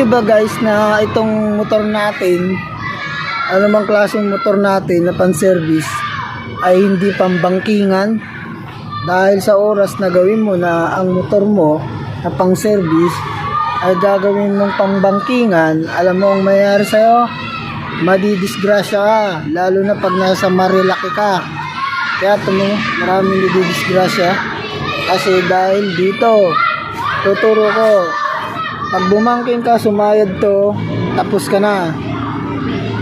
nyo ba guys na itong motor natin, anumang klaseng motor natin na pan-service ay hindi pambangkingan? Dahil sa oras na gawin mo na ang motor mo na pang-service ay gagawin mong pambangkingan, alam mo ang mayayari sa'yo? Madidisgrasya ka, lalo na pag nasa Marilaki ka. Kaya maraming nadidisgrasya kasi dahil dito. Tuturo ko, pag bumangking ka, sumayad to, tapos ka na.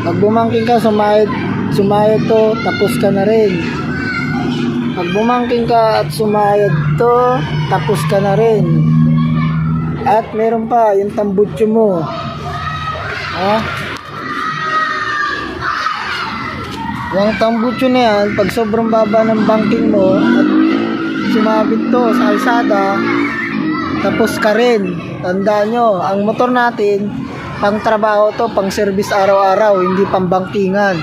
Pag bumangking ka, sumayad to, tapos ka na rin. Pag bumangking ka at sumayad to, tapos ka na rin. At meron pa, yung tambutso mo. Ha? Yung tambutso na yan, pag sobrang baba ng banking mo, at sumabit to sa kalsada, tapos ka rin. Tandaan nyo, ang motor natin, pang trabaho to, pang service araw-araw, hindi pang bangkingan.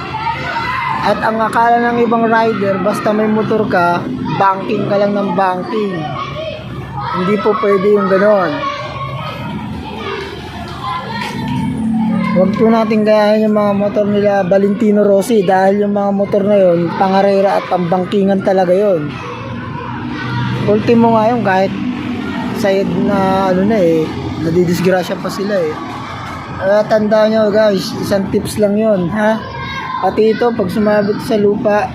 At ang akala ng ibang rider, basta may motor ka, banking ka lang ng banking. Hindi po pwede yung ganon. Huwag po natin gayahin yung mga motor nila Valentino Rossi, dahil yung mga motor na yun, pangarera at pambangkingan talaga yun. Ultimo nga yun, kahit sayad na nadidisgrasya pa sila eh. Tandaan nyo guys, isang tips lang yun, ha? Pati ito, pag sumabit sa lupa,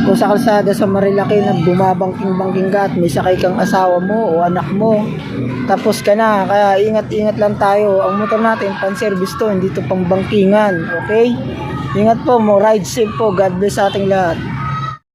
kung sa kalsada sa Marilaki na bumabangking-bangking ka at may sakay kang asawa mo o anak mo, tapos ka na. Kaya ingat-ingat lang tayo. Ang motor natin, pan-service to, hindi to pang bangkingan, okay? Ingat po mo, ride safe po. God bless sa ating lahat.